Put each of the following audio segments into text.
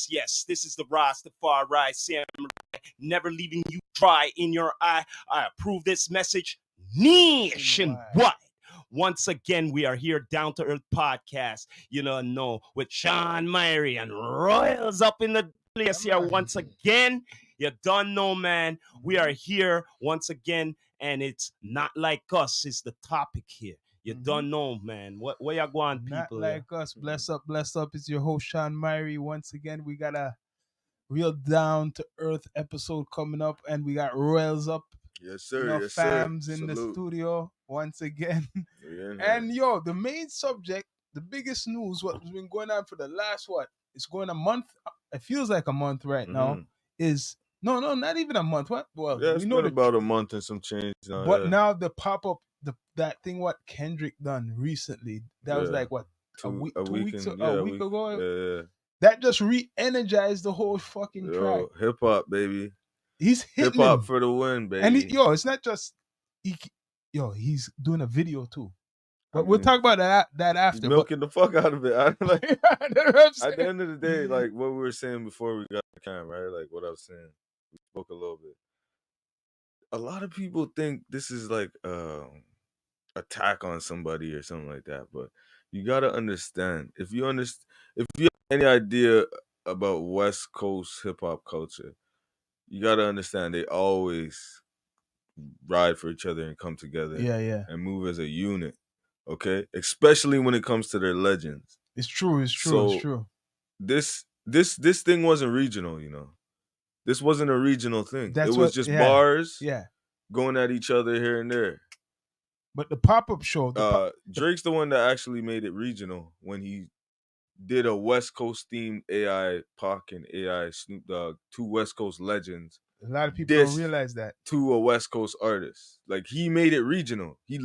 Yes. This is the Rastafari Samurai, never leaving you dry in your eye. I approve this message nationwide. Once again, we are here, Down to Earth Podcast. You know, with Sean Myrie and Royals up in the place here once again. You don't know, man. We are here once again, and it's not like us. It's the topic here. You don't know, man. Where you going, people? Not like us. Bless up. It's your host, Sean Myrie. Once again, we got a real down to earth episode coming up, and we got Royals up. Yes, sir. Yes, fams in the studio once again. And the main subject, the biggest news, what's been going on for the last it's going a month. It feels like a month right now. Is no, not even a month. What? Well, it's been about a month and some change. But now the pop up, that thing what Kendrick done recently. That was like what a week ago. Yeah. That just re-energized the whole fucking track. Hip hop, baby. He's hitting hip hop for the win, baby. And it's not just he's doing a video too. But we'll talk about that after. Milking the fuck out of it. At the end of the day, like what we were saying before we got the camera, right? Like what I was saying, we spoke a little bit. A lot of people think this is like attack on somebody or something like that, but you gotta understand if you have any idea about West Coast hip hop culture, you gotta understand they always ride for each other and come together, and move as a unit. Okay, especially when it comes to their legends. It's true. It's true. This thing wasn't regional, you know. This wasn't a regional thing. It was just bars, going at each other here and there. But the pop-up show, Drake's the one that actually made it regional when he did a West Coast themed AI Pac and AI Snoop Dogg, two West Coast legends. A lot of people don't realize that. To a West Coast artist. Like he made it regional. He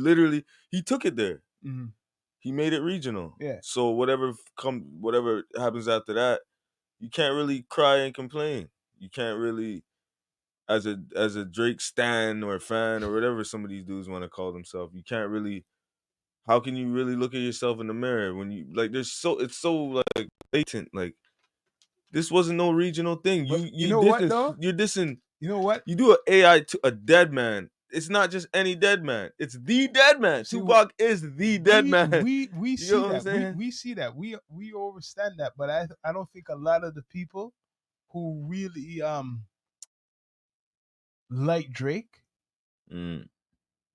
took it there. Mm-hmm. He made it regional. Yeah. So whatever happens after that, you can't really cry and complain. You can't really, as a Drake stan or fan or whatever some of these dudes want to call themselves, you can't really. How can you really look at yourself in the mirror when you like? It's so like blatant. Like this wasn't no regional thing. You know what though? You're dissing. You know what? You do an AI to a dead man. It's not just any dead man. It's the dead man. Tupac is the dead man. We see that. We see that. We understand that. But I don't think a lot of the people who really like Drake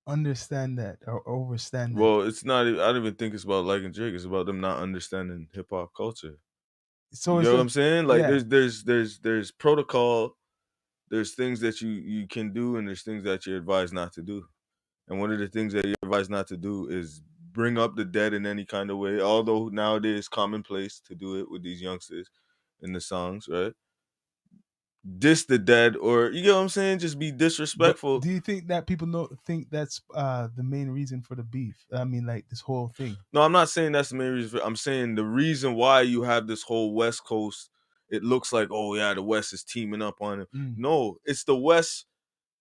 understand that or understand that. Well, it's not. I don't even think it's about liking Drake. It's about them not understanding hip hop culture. So you know what I'm saying? Like there's protocol. There's things that you can do, and there's things that you're advised not to do. And one of the things that you're advised not to do is bring up the dead in any kind of way. Although nowadays it's commonplace to do it with these youngsters in the songs, right? Diss the dead, or you know what I'm saying? Just be disrespectful. But do you think that people think that's the main reason for the beef? I mean, like this whole thing. No, I'm not saying that's the main reason. I'm saying the reason why you have this whole West Coast. It looks like, oh yeah, the West is teaming up on it. No, it's the West.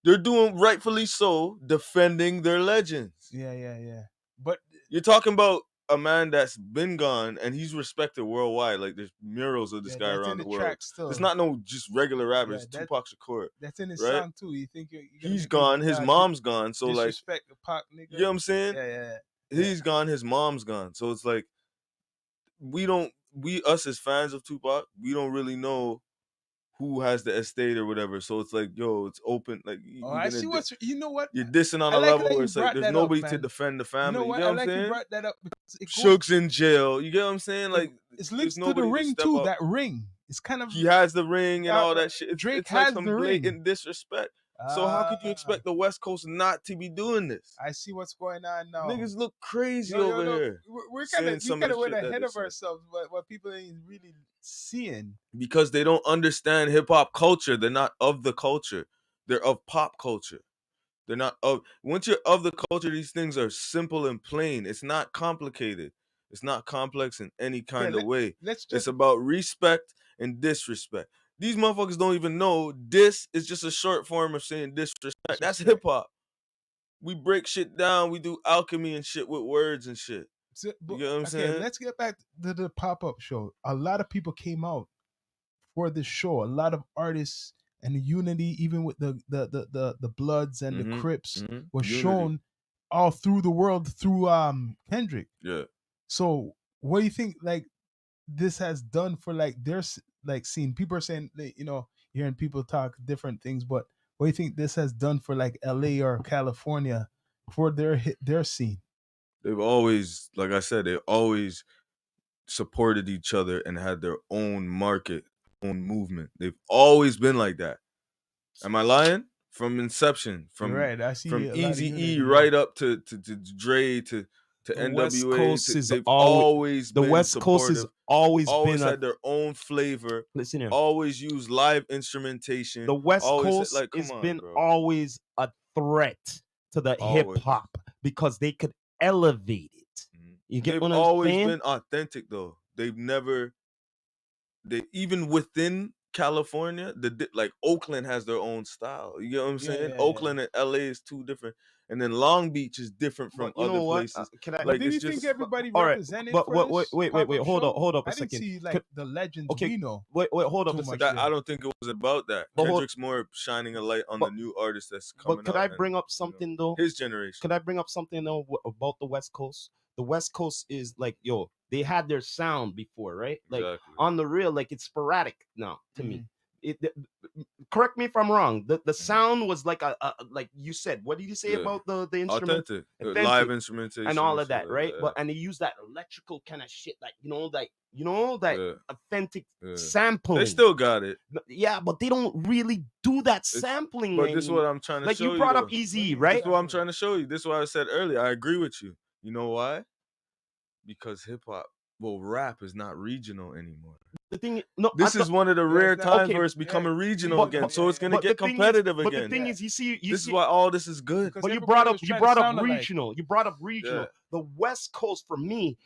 They're doing rightfully so, defending their legends. Yeah. But you're talking about a man that's been gone and he's respected worldwide. Like there's murals of this guy around the world. It's not no just regular rappers. Tupac Shakur. That's in his song too. You think he's gone? His mom's gone. So like, disrespect the Pac nigga. You know what I'm saying? Yeah. He's gone. His mom's gone. So it's like us as fans of Tupac, we don't really know who has the estate or whatever. So it's like, yo, it's open. Like, I see you know what? You're dissing on a level where it's like there's nobody to defend the family. You know what? You know what I'm saying? You brought that up because Shook's in jail. You get what I'm saying? Like it's linked to the ring too. Up. That ring. It's kind of he has the ring and all that shit. Drake it's has like some the blatant ring. Disrespect. So how could you expect the West Coast not to be doing this? I see what's going on now. Niggas look crazy over here. We kind of went ahead of ourselves, but what people ain't really seeing. Because they don't understand hip hop culture. They're not of the culture. They're of pop culture. They're not of. Once you're of the culture, these things are simple and plain. It's not complicated. It's not complex in any kind of way. It's about respect and disrespect. These motherfuckers don't even know this is just a short form of saying disrespect. That's hip hop. We break shit down. We do alchemy and shit with words and shit. You know what I'm saying? Let's get back to the pop-up show. A lot of people came out for this show. A lot of artists and the unity, even with the Bloods and the Crips, was shown all through the world through Kendrick. Yeah. So what do you think like this has done for like their like scene? People are saying that, you know, hearing people talk different things, but what do you think this has done for like LA or California for their scene? They've always, like I said, they always supported each other and had their own market, own movement. They've always been like that. Am I lying? From inception, from You're right. I see from a lot of Easy unity, E yeah. right up to Dre to The NWA. West Coast is They've always always the been West Coast supportive. has always been had their own flavor. listen here. Always use live instrumentation. The West always Coast like, come has on, been bro. always a threat to the hip Always. hop because they could elevate it. You get They've what I'm always saying? been authentic though. They've never. They even within California, like Oakland has their own style. You get what I'm saying? Oakland and LA is two different, and then Long Beach is different from But you other know what? places. Can I? But Like, did it's you just think everybody all right, represented but for wait, this wait, pop-up hold show? up, hold up a I didn't second. see like the legends we know. Wait, hold up too a much second. there. I don't think it was about that. But hold- Kendrick's more shining a light on the new artist that's coming But could out. I bring up something though? His generation. Could I bring up something though about the West Coast? The West Coast is like, yo, they had their sound before, right? Like Exactly. on the real, like it's sporadic now to me. Correct me if I'm wrong. The sound was like a like you said. What did you say about the instrument? Authentic. Live instrumentation and all of that, like right? that, But and they use that electrical kind of shit, like that authentic yeah. sampling. They still got it. Yeah, but they don't really do that sampling. But this is what I'm trying to show you. Like you brought up though. Easy, right? This is what I'm trying to show you. This is what I said earlier. I agree with you. You know why? Because hip hop, rap is not regional anymore. The thing, this is one of the rare times where it's becoming regional again. So it's gonna get competitive again. But the thing is, you see, this is why all this is good. But you brought up regional. You brought up regional. Yeah. The West Coast, for me,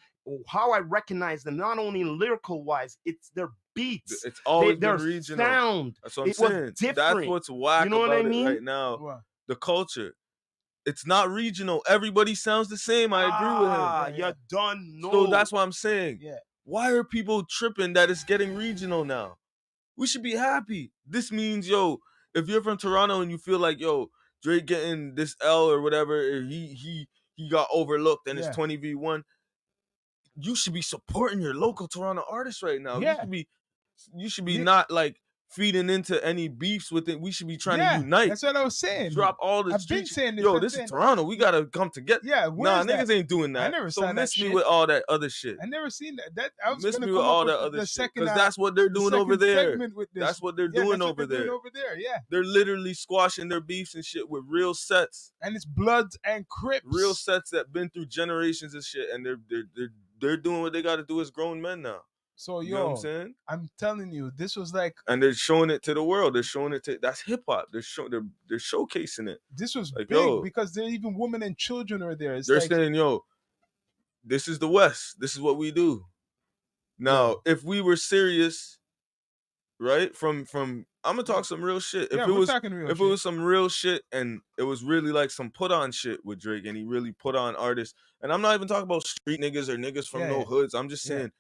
how I recognize them, not only lyrical wise, it's their beats. It's always their been regional. Sound. That's what I'm saying. Was different. That's what's whack about it right now. What? The culture. It's not regional. Everybody sounds the same. I agree with him. You're done. No. So that's what I'm saying. Yeah. Why are people tripping that it's getting regional now? We should be happy. This means, if you're from Toronto and you feel like, Drake getting this L or whatever, he got overlooked and it's 20v1, you should be supporting your local Toronto artists right now. Yeah. You should be not like feeding into any beefs with it. We should be trying to unite. That's what I was saying. Drop all the I've been saying this. This is Toronto. We gotta come together. Yeah, niggas ain't doing that. I never so saw that miss me shit. with all that other shit. I never seen that. I was miss gonna me come with up all with that other the shit second, because that's what they're doing over there. That's what they're doing over there. Yeah, they're literally squashing their beefs and shit with real sets. And it's Bloods and Crips. Real sets that been through generations of shit, and they're doing what they got to do as grown men now. So you know what I'm saying? I'm telling you, this was like, and they're showing it to the world. They're showing it to that's hip hop. They're showcasing it. This was like, big because there even women and children are there. They're saying, this is the West. This is what we do. Now, if we were serious, right? From I'm gonna talk some real shit. If it was some real shit and it was really like some put on shit with Drake and he really put on artists, and I'm not even talking about street niggas or niggas from hoods. I'm just saying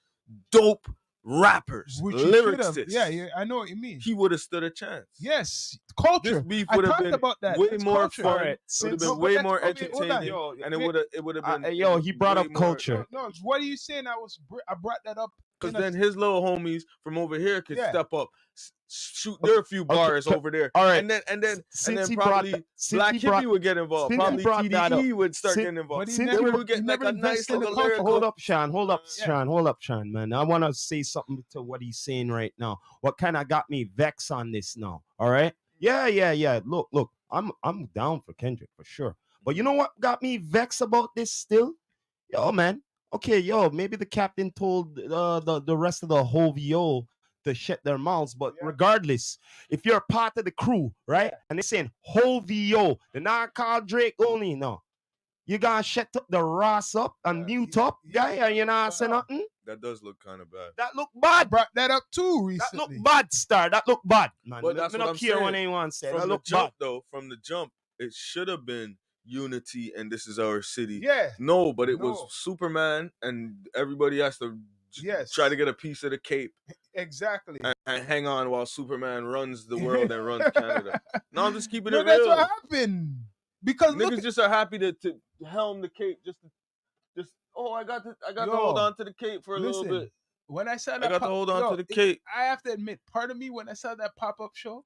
dope rappers, lyricists. Yeah, I know what you mean. He would have stood a chance. Yes, culture. This beef would have been about that. way That's more culture. fun. It would have been way more entertaining, and it would have been. He brought up culture. No, what are you saying? I brought that up because then his little homies from over here could step up, shoot their few bars over there. All right, and then probably Black Hippie would get involved. Probably TDE would start getting involved. They would get like a nice little lyrical. Hold up, Sean, man. I want to say something to what he's saying right now. What kind of got me vexed on this now? All right. Yeah. Look. I'm down for Kendrick for sure. But you know what got me vexed about this still? Man. Okay, maybe the captain told the rest of the whole VO to shut their mouths, but regardless, if you're part of the crew, right, and they're saying whole VO, they're not called Drake only, no. You gotta shut up the Ross up and mute up, guy, and you're not saying nothing. That does look kind of bad. That look bad. Brought that up too recently. That look bad, Star. That look bad, man. But that's what I'm saying. When anyone said that look jump, bad. though, from the jump, it should have been unity and this is our city. Yeah. No, but it was Superman and everybody has to try to get a piece of the cape. Exactly. And hang on while Superman runs the world and runs Canada. No, I'm just keeping it real. That's what happened. Because niggas just are happy to helm the cape. Just I got to hold on to the cape for a little bit. When I saw that, I got to hold on to the cape. I have to admit, part of me when I saw that pop-up show,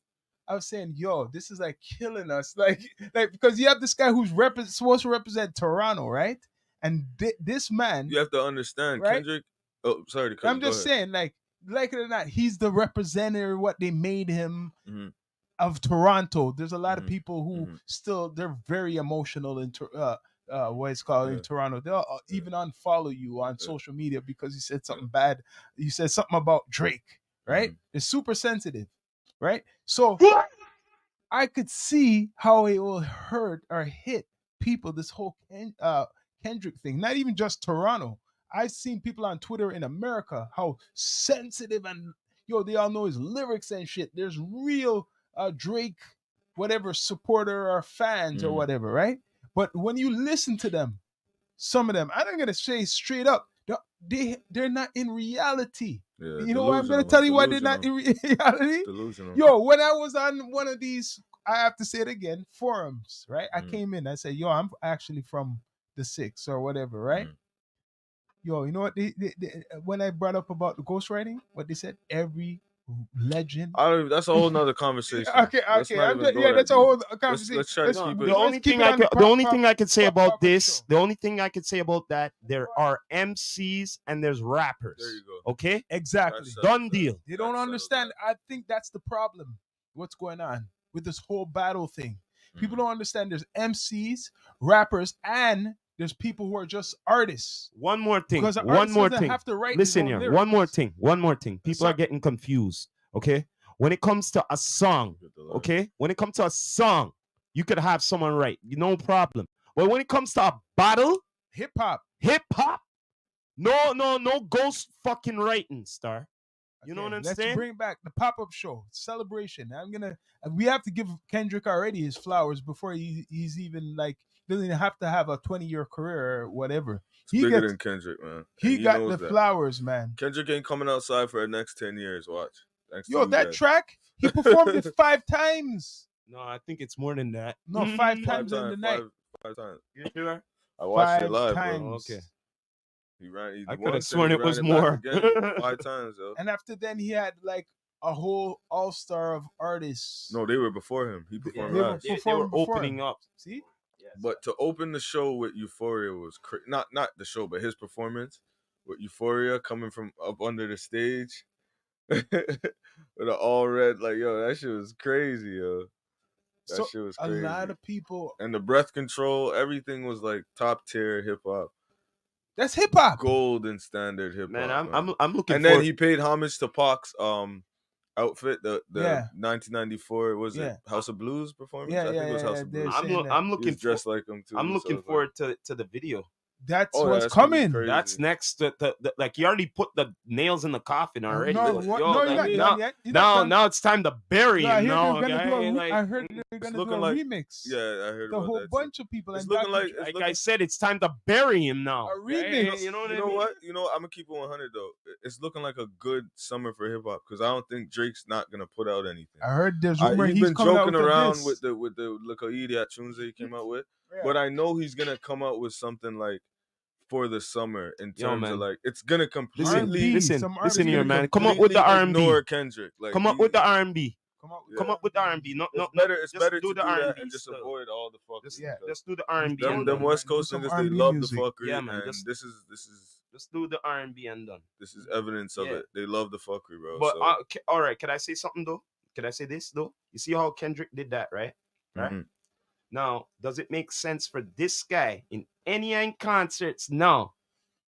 I was saying, "Yo, this is like killing us." Like because you have this guy who's supposed to represent Toronto, right? And this man, you have to understand, right? Kendrick. Oh, sorry to cut. I'm just saying, like it or not, he's the representative. What they made him of Toronto. There's a lot of people who still they're very emotional in what it's called in Toronto. They'll even unfollow you on social media because you said something bad. You said something about Drake, right? It's super sensitive, right? So I could see how it will hurt or hit people. This whole Kendrick thing, not even just Toronto. I've seen people on Twitter in America how sensitive and they all know his lyrics and shit. There's real Drake, whatever supporter or fans or whatever, right? But when you listen to them, some of them, I'm gonna say straight up, they're not in reality. Yeah, you know what I'm gonna tell you why they're not in reality? Delusional. Yo, when I was on one of these, I have to say it again, forums, right? I came in, I said, yo, I'm actually from the 6 or whatever, right? Yo, you know what? When I brought up about the ghostwriting, what they said, every legend. That's a whole nother conversation. Okay. That's a whole conversation. Let's try to keep it. The only thing I could say about this, the only thing I could say about that, there are MCs and there's rappers. There you go. Okay, exactly. Done deal. They don't understand. I think that's the problem. What's going on with this whole battle thing? People don't understand. There's MCs, rappers, and there's people who are just artists. One more thing. Listen here. Lyrics. One more thing. People are getting confused. Okay. When it comes to a song, you could have someone write. No problem. But when it comes to a battle, hip hop. No ghost fucking writing, Star. You know what I'm saying? Let's bring back the pop-up show celebration. We have to give Kendrick already his flowers before he's even like. Doesn't even have to have a 20-year career or whatever. It's bigger than Kendrick, man. He got the flowers, man. Kendrick ain't coming outside for the next 10 years. Watch. That track, he performed it 5 times. No, I think it's more than that. No, 5 times in the night. 5 times. You sure? I watched it live, times. bro. Okay. I could have sworn it was more. 5 times, though. And after then, he had like a whole all-star of artists. No, they were before him. He performed live. They were opening up. See? But to open the show with Euphoria was not the show, but his performance with Euphoria coming from up under the stage with an all red, like, yo, that shit was crazy, yo. That shit was crazy. A lot of people and the breath control, everything was like top tier hip hop. That's hip hop, golden standard hip hop. Man, I'm looking. And then he paid homage to Pac's outfit, the 1994 was it House of Blues performance? I think it was House of Blues. I'm looking dressed like him too. I'm looking forward to the video. That's what's coming. That's next. Like you already put the nails in the coffin already. No, not yet. Now it's time to bury him. I heard they're gonna do a remix. Yeah, I heard the whole bunch of people. It's looking like I said, it's time to bury him now. A remix. You know what? You know, I'm gonna keep it 100 though. It's looking like a good summer for hip hop because I don't think Drake's not gonna put out anything. I heard there's rumor he's been joking around with the little idiot tunes that he came out with. Yeah. But I know he's gonna come out with something like for the summer in terms of like it's gonna completely listen here, man. Come up with the R&B. Ignore Kendrick. Like, come up with the R&B. Come up with the R&B. It's better to do the R&B and just avoid all the fuck. Just do the R&B. Them West Coast niggas, they love the fuckery. Yeah, man. This is just do the R&B and done. This is evidence of it. They love the fuckery, bro. But all right, can I say something though? Can I say this though? You see how Kendrick did that, right? Right. Mm-hmm. Now, does it make sense for this guy in any concerts now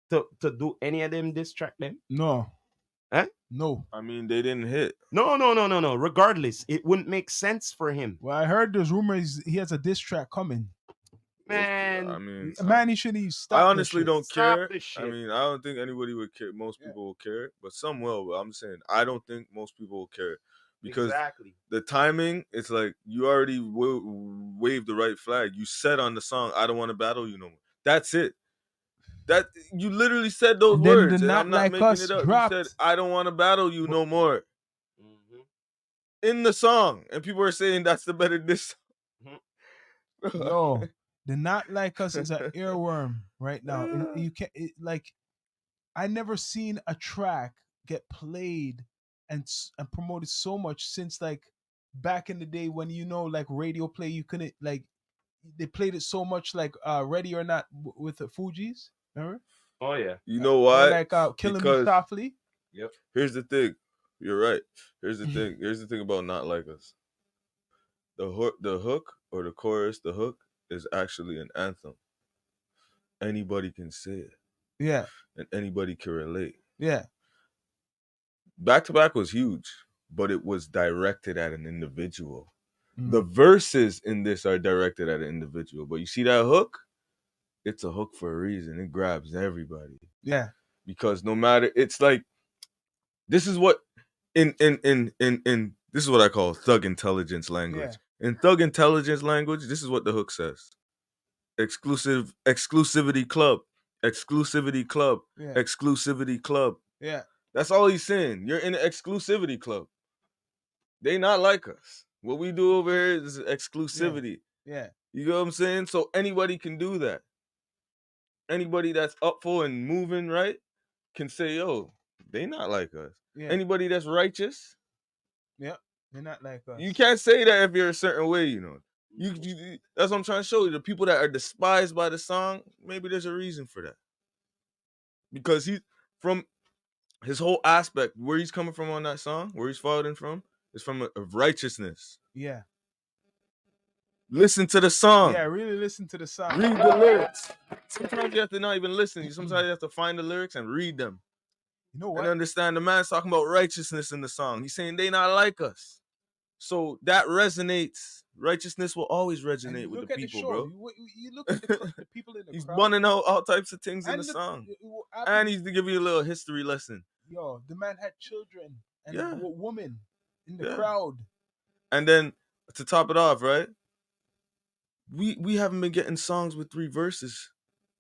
to do any of them diss track them? No. Huh? No. I mean, they didn't hit. No. Regardless, it wouldn't make sense for him. Well, I heard there's rumors he has a diss track coming. Man, I mean, he shouldn't even stop. I honestly don't care. I mean, I don't think anybody would care. Most people will care, but some will. But I'm saying I don't think most people will care. Because the timing, it's like you already waved the right flag. You said on the song, I don't want to battle you no more. That's it. That you literally said those And then words, the and Not I'm not Like making Us it up. dropped. You said, "I don't want to battle you no more." In the song, and people are saying that's the better diss. Yo, the Not Like Us is an earworm right now. You can't like. I never seen a track get played and promoted so much since like back in the day when like radio play, you couldn't like they played it so much like Ready or Not with the Fugees. Remember? Oh yeah. You know why? Or like Killing Me Softly. Yep. Here's the thing. You're right. Here's the thing. Here's the thing about Not Like Us. The hook or the chorus, the hook is actually an anthem. Anybody can say it. Yeah. And anybody can relate. Yeah. Back to Back was huge, but it was directed at an individual. The verses in this are directed at an individual, but you see that hook? It's a hook for a reason. It grabs everybody. Yeah. Because no matter, it's like, this is what in this is what I call thug intelligence language. Yeah. In thug intelligence language, this is what the hook says. Exclusivity club. Exclusivity club. Yeah. Exclusivity club. Yeah. That's all he's saying. You're in an exclusivity club. They not like us. What we do over here is exclusivity. Yeah. You know what I'm saying? So anybody can do that. Anybody that's up for and moving right can say, yo, they not like us. Yeah. Anybody that's righteous. Yeah. They're not like us. You can't say that if you're a certain way, you know. You that's what I'm trying to show you. The people that are despised by the song, maybe there's a reason for that. Because he, from his whole aspect, where he's coming from on that song, where he's following from, is from of righteousness. Yeah. Listen to the song. Yeah, really listen to the song. Read the lyrics. Sometimes you have to not even listen. Sometimes you have to find the lyrics and read them. You know what? And understand the man's talking about righteousness in the song. He's saying they not like us. So that resonates. Righteousness will always resonate with the people, bro. You look at the people in the he's crowd. He's bunning out all types of things in the song. And he's to give you a little history lesson. Yo, the man had children and women in the crowd. And then to top it off, right? We haven't been getting songs with 3 verses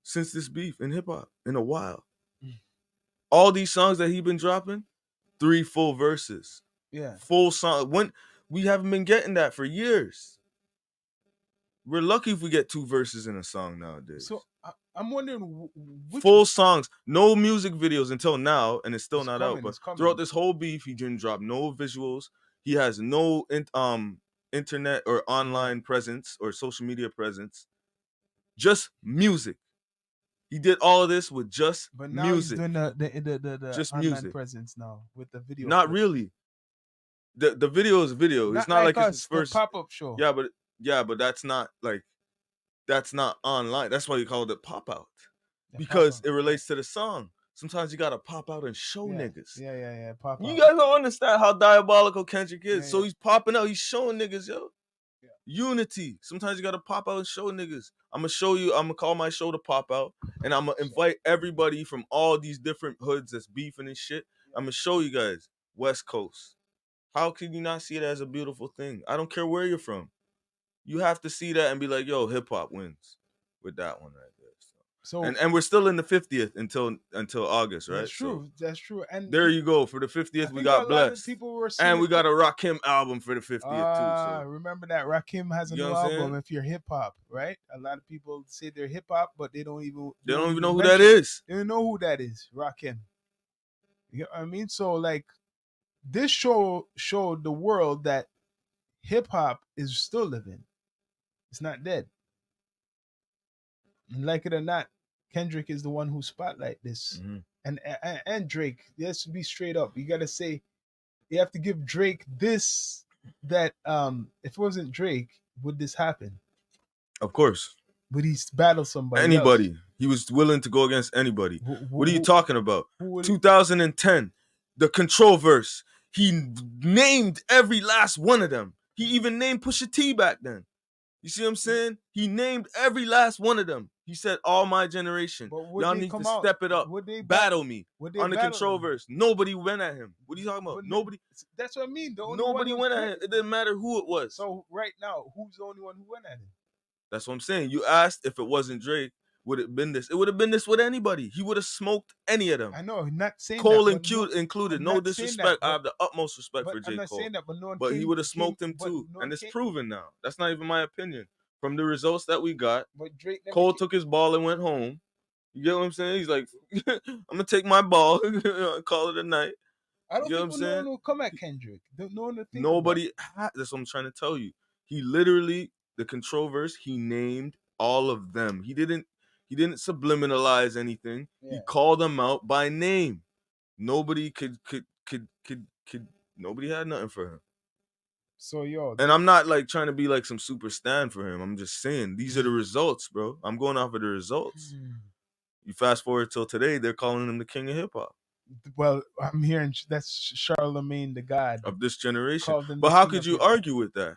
since this beef in hip hop in a while. All these songs that he been dropping, 3 full verses. Yeah. Full song. When we haven't been getting that for years. We're lucky if we get 2 verses in a song nowadays. So I'm wondering full songs, no music videos until now, and it's still not out. But throughout this whole beef, he didn't drop no visuals. He has no internet or online presence or social media presence. Just music. He did all of this with just but now music. He's doing the just online music presence now with the video. Not really. The video is video. Not it's not like us, it's his first pop-up show. Yeah, but that's not online. That's why you call it pop out. Because it relates to the song. Sometimes you gotta pop out and show niggas. Yeah. Pop out. You guys don't understand how diabolical Kendrick is. So he's popping out, he's showing niggas, yo. Yeah. Unity. Sometimes you gotta pop out and show niggas. I'm gonna call my show to pop out, and I'm gonna invite everybody from all these different hoods that's beefing and shit. I'm gonna show you guys West Coast. How can you not see it as a beautiful thing? I don't care where you're from. You have to see that and be like, yo, hip hop wins with that one right there. So and we're still in the 50th until August, right? That's true. So, that's true. And there you go. For the 50th, we got Blessed. People were and we got a Rakim album for the 50th too. So remember that Rakim has a new album. If you're hip hop, right? A lot of people say they're hip hop, but they don't even know who that is. They don't know who that is. Rakim. You know what I mean? So like, this show showed the world that hip hop is still living. It's not dead. And like it or not, Kendrick is the one who spotlight this. Mm-hmm. And Drake. Let's be straight up. You gotta say, you have to give Drake this, that if it wasn't Drake, would this happen? Of course. Would he battle somebody? Anybody. Else? He was willing to go against anybody. What are you talking about? 2010, the Control verse. He named every last one of them. He even named Pusha T back then. You see what I'm saying? He named every last one of them. He said, all my generation. Y'all need to step it up. Battle me on the Control verse. Nobody went at him. What are you talking about? Nobody. That's what I mean. Nobody went at him. It didn't matter who it was. So right now, who's the only one who went at him? That's what I'm saying. You asked if it wasn't Drake, would it been this. It would have been this with anybody. He would have smoked any of them. I know, not saying Cole that, included. I'm No not saying disrespect. that, I have the utmost respect but for J. I'm not Cole. saying that, but no one But he would have smoked him but too. no And one it's came- proven now. That's not even my opinion. From the results that we got, But Drake never Cole came- took his ball and went home. You get what I'm saying? He's like, I'm gonna take my ball and call it a night. I don't You know think what I'm no one saying? will come at Kendrick. No one will think Nobody. That's what I'm trying to tell you. He literally, the controverse, he named all of them. He didn't subliminalize anything. Yeah. He called them out by name. Nobody could nobody had nothing for him. So yo, And I'm not like trying to be like some super stan for him. I'm just saying these are the results, bro. I'm going off of the results. You fast forward till today, they're calling him the king of hip hop. Well, I'm hearing that's Charlemagne the God of this generation. called him But the how king could of you hip-hop. argue with that?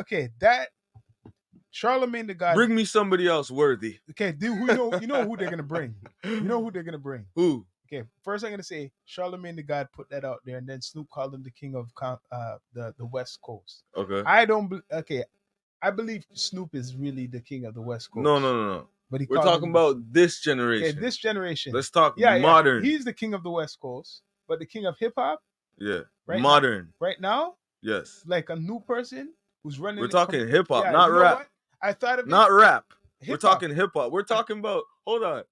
Okay, that Charlemagne the God. Bring me somebody else worthy. Okay, dude, you know who they're gonna bring. You know who they're gonna bring. Who? Okay, first I'm gonna say Charlemagne the God put that out there, and then Snoop called him the king of the West Coast. Okay. I believe Snoop is really the king of the West Coast. No. But we're talking about this generation. Okay, this generation. Let's talk modern. Yeah. He's the king of the West Coast, but the king of hip hop. Yeah. Right Modern. Right now. Yes. Like a new person who's running. We're talking hip hop, not you know rap. What? I thought of not rap. Hip-hop. We're talking hip hop. We're talking about. Hold on.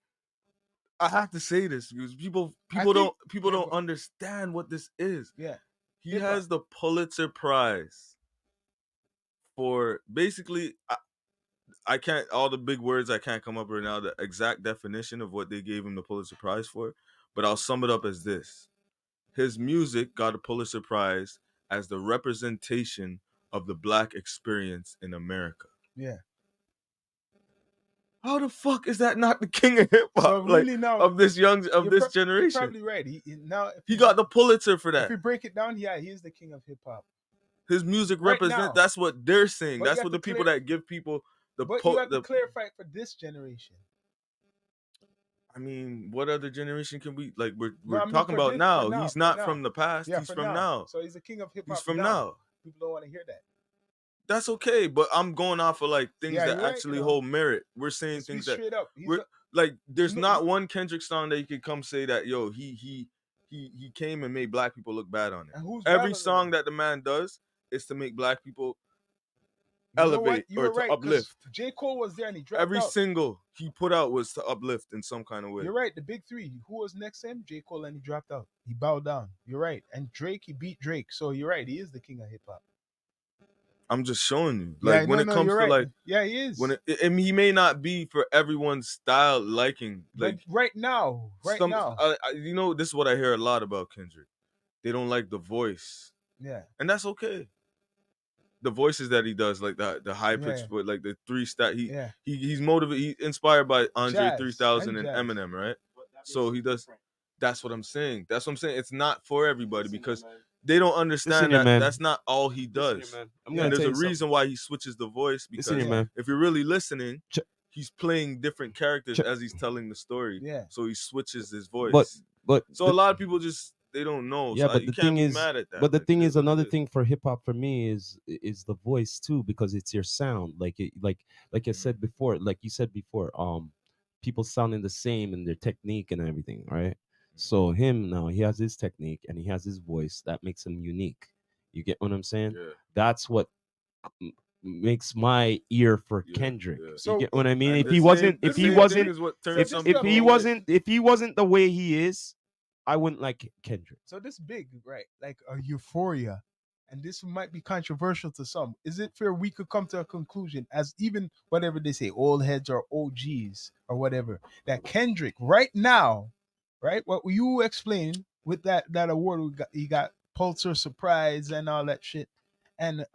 I have to say this because people don't understand what this is. Yeah. He has the Pulitzer Prize for basically. I can't, all the big words I can't come up right now, the exact definition of what they gave him the Pulitzer Prize for, but I'll sum it up as this. His music got a Pulitzer Prize as the representation of the Black experience in America. Yeah. How the fuck is that not the king of hip hop? So really now, of this generation? You're probably right. He got the Pulitzer for that. If you break it down, yeah, he is the king of hip hop. His music represents. That's what they're saying. But that's what the people that give people the. But you have to clarify it for this generation. I mean, what other generation can we like? We're talking about now. He's not from the past. Yeah, he's from now. So he's the king of hip hop. He's from now. People don't want to hear that. That's okay, but I'm going off of like things that actually hold merit. We're saying things that straight up. Like there's not one Kendrick song that you could come say that he came and made Black people look bad on it. Every song that the man does is to make Black people elevate or to uplift. J. Cole was there and he dropped Every out. single he put out was to uplift in some kind of way. You're right. The big three. Who was next to him? J. Cole, and he dropped out. He bowed down. You're right. And Drake, he beat Drake. So you're right. He is the king of hip hop. I'm just showing you. Like when it comes to like, yeah, he is. When he may not be for everyone's style liking. Like but right now, you know, this is what I hear a lot about Kendrick. They don't like the voice. Yeah, and that's okay. The voices that he does, like the high pitched, but like the three stat, he's motivated. He's inspired by Andre 3000 and Eminem, right? So he does. That's what I'm saying. It's not for everybody because they don't understand that that's not all he does. And there's a reason why he switches the voice because if you're really listening, he's playing different characters as he's telling the story. Yeah. So he switches his voice. But so a lot of people just they don't know. Yeah, so but the thing is, mad at that. but the thing is, another thing for hip hop for me is the voice too, because it's your sound. Like I said before, like you said before, people sounding the same in their technique and everything, right? So him now, he has his technique and he has his voice that makes him unique. You get what I'm saying? Yeah. That's what makes my ear for Kendrick. Yeah. So, you get what I mean? If he wasn't the way he is, I wouldn't like Kendrick. So this big, right? Like a euphoria, and this might be controversial to some. Is it fair we could come to a conclusion, as even whatever they say, old heads or OGs or whatever, that Kendrick right now, right? What you explain with that award he got Pulitzer Prize and all that shit, and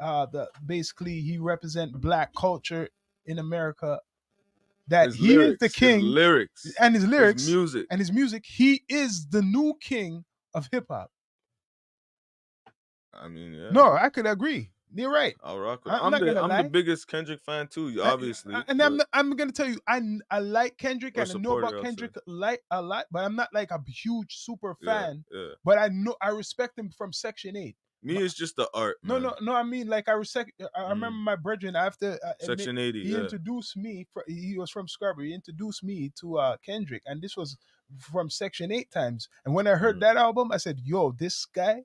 basically he represent Black culture in America. That he is the king, his lyrics, his music. He is the new king of hip hop. I mean, yeah. No, I could agree. You're right. I'll rock with I'm the biggest Kendrick fan too, obviously. I'm gonna tell you, I like Kendrick and I know about Kendrick like a lot, but I'm not like a huge super fan. Yeah. But I respect him from Section 8. Me, it's just the art. No, man. no. I mean, like I remember my brethren after Section 80. He introduced me. He was from Scarborough. He introduced me to Kendrick, and this was from Section 8 times. And when I heard that album, I said, "Yo, this guy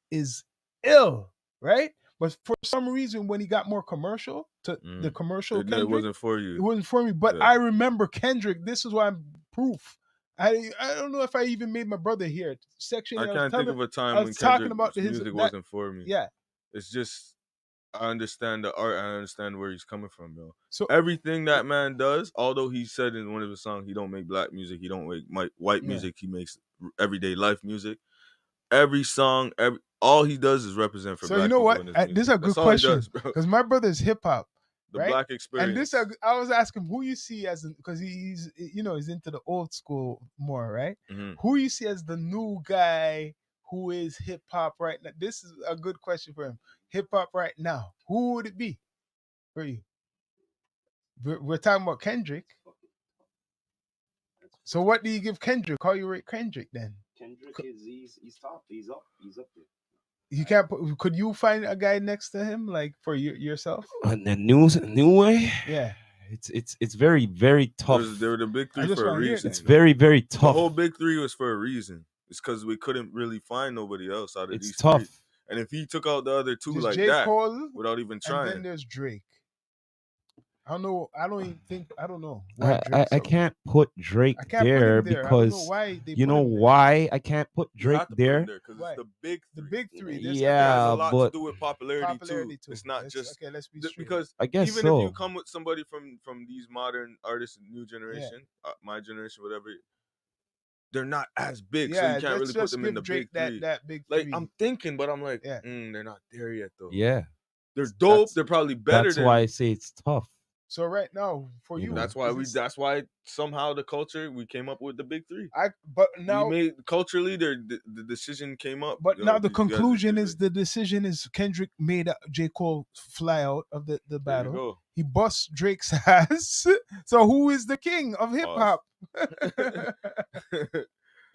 is ill," right? But for some reason, when he got more commercial, the commercial Kendrick, it wasn't for you. It wasn't for me. But I remember Kendrick. This is why I'm proof. I don't know if I even made my brother hear it. Section 8, I can't think of a time when Kendrick's music wasn't for me. Yeah. It's just, I understand the art. I understand where he's coming from, yo. So everything that man does, although he said in one of his songs, he don't make black music, he don't make white music, he makes everyday life music. Every song, all he does is represent for black people. So you know what? This is a good question, because my brother's hip hop. The black experience. And this, I was asking who you see as, because he's into the old school more, right? Mm-hmm. Who you see as the new guy who is hip hop right now? This is a good question for him. Hip hop right now, who would it be for you? We're talking about Kendrick. So what do you give Kendrick? How you rate Kendrick then? Kendrick he's top. He's up there. You can't could you find a guy next to him, like for yourself? The new way? Yeah. It's very, very tough. They were the big three for a reason. It's very, very tough. The whole big three was for a reason. It's because we couldn't really find nobody else out of these tough. three. And if he took out the other two there's like J. that, Cole, without even trying. And then there's Drake. I don't know. I don't know. I can't put Drake there because you know why I can't put Drake there? Because it's the big three. The big three. Yeah, it has a lot to do with popularity too. It's not just okay. Let's be because I guess even if you come with somebody from these modern artists, new generation, my generation, whatever, they're not as big, so you can't really put them in the big three. That big like three. I'm thinking, but I'm like, they're not there yet though. Yeah, they're dope. They're probably better. That's why I say it's tough. So right now, for you, that's why somehow the culture we came up with the big three. But now culturally, the decision came up. But now the conclusion is the decision is Kendrick made J. Cole fly out of the battle. He busts Drake's ass. So who is the king of hip hop?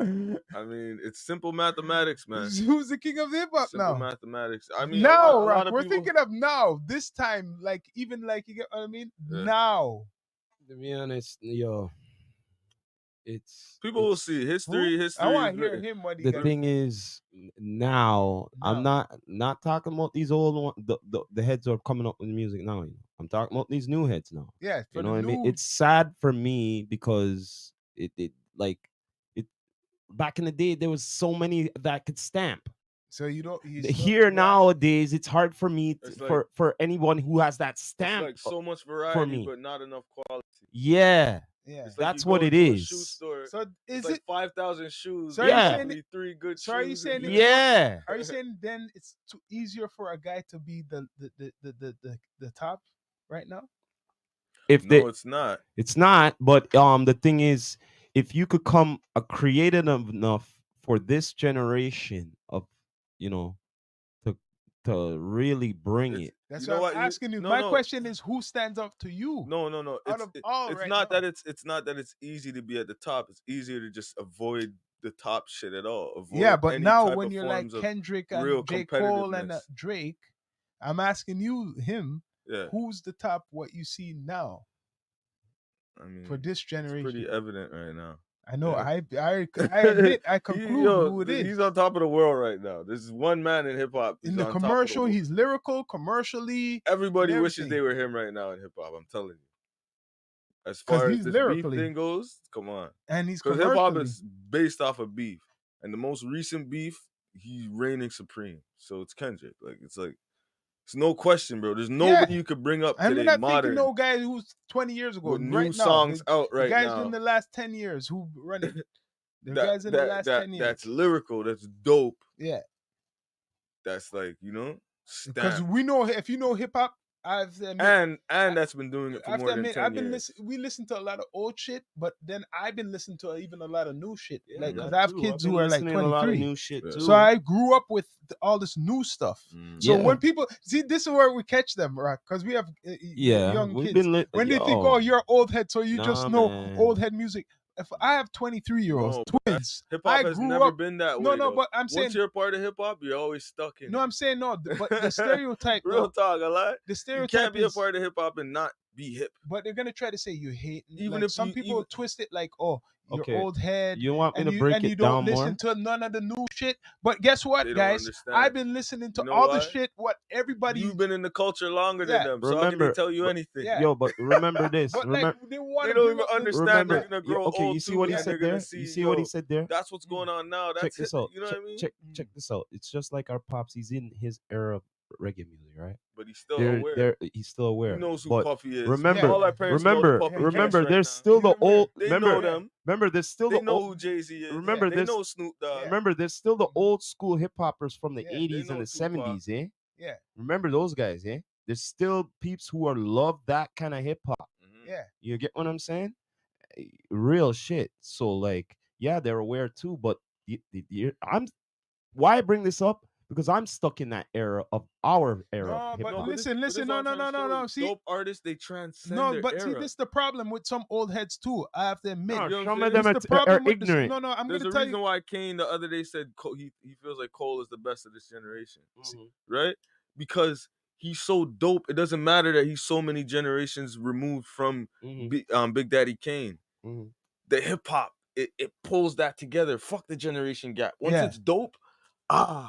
I mean, it's simple mathematics, man. Who's the king of hip hop now? Simple mathematics. I mean, now, we're thinking of now. This time, like you get what I mean? Yeah. Now. To be honest, yo, people will see history. I want to hear him. What the thing is, now I'm not talking about these old ones. The heads are coming up with music now. I'm talking about these new heads now. Yeah, you know what I mean. It's sad for me because it back in the day there was so many that could stamp. So you don't here nowadays. It's hard for me for anyone who has that stamp. It's like so much variety, for me. But not enough quality. Yeah. Like that's what it is. Store, so is it like 5,000 shoes? So yeah, 3 good so shoes. Are you saying yeah? Are you saying then it's too easier for a guy to be the top right now? It's not. It's not. But the thing is, if you could come creative enough for this generation of, to really bring it. That's what I'm asking you. My question is, who stands up to you? No. It's not that it's easy to be at the top. It's easier to just avoid the top shit at all. But now when you're like Kendrick and J. Cole and Drake, I'm asking you, who's the top? What you see now? I mean, for this generation, it's pretty evident right now. I know. Yeah. I admit. I conclude who it is. He's on top of the world right now. This is one man in hip hop. In the commercial, he's lyrical. Commercially, everybody wishes they were him right now in hip hop. I'm telling you. As far as this beef thing goes, come on. And he's because hip hop is based off of beef, and the most recent beef, he's reigning supreme. So it's Kendrick. It's no question, bro. There's nobody you could bring up today. I'm not modern. Thinking no guy who's 20 years ago. With new songs out right now. Guys in the last 10 years who run it. The guys in the last 10 years. That's lyrical. That's dope. Yeah. That's because we know, if you know hip hop, and that's been doing it for more than 10 years. We listen to a lot of old shit, but then I've been listening to even a lot of new shit. Because I have kids who are like 23. A lot of new shit too. So I grew up with all this new stuff. So when people see, this is where we catch them, right? Because we have young kids. When they think, oh, you're old head, so you just know old head music. if I have 23-year-olds, twins, hip hop has never been that way. No, but I'm saying once you're a part of hip hop, you're always stuck in. No, I'm saying no, but the stereotype. Real talk, a lot. The stereotype you can't be a part of hip hop and not be hip. But they're gonna try to say you hate. Even like if some people twist it like, oh, you're Okay. old head. You want me to you, break and it you don't down listen more? to none of the new shit. But guess what, They don't guys? understand. I've been listening to You know all why? the shit. What everybody. You've been in the culture longer than them. So how can they tell you anything? Yeah. Yo, but remember this. But remember, like, they don't even understand. They're gonna grow okay, old you see too, what he and said they're gonna there? see, You see what he said there? That's what's going on now. That's check this out. You know what I mean? Check this out. It's just like our pops. He's in his era of reggae music, right? But he's still aware. He's still aware. He knows who but Puffy is. Remember, all our parents remember, know the Puffy remember. right There's now. still the old. They remember, know them. Remember, there's still They the know old, who Jay-Z is. Remember, they know Snoop Dogg. Remember, there's still the old school hip hoppers from the Yeah, 80s know and the Tupac. 70s, eh? Yeah. Remember those guys, eh? There's still peeps who are love that kind of hip hop. Yeah. You get what I'm saying? Real shit. So like, yeah, they're aware too. But why I bring this up? Because I'm stuck in that era of our era. No, of but hip-hop. listen, no. See, dope artists, they transcend no, their but era. see, this is the problem with some old heads too. I have to admit. No, You know some what of I'm them This the problem are with this- ignorant. No, I'm There's gonna a tell reason you. why Kane the other day said he feels like Cole is the best of this generation, Mhm. right? Because he's so dope. It doesn't matter that he's so many generations removed from Mhm. Big Daddy Kane. Mhm. The hip hop it pulls that together. Fuck the generation gap. Once Yeah. it's dope,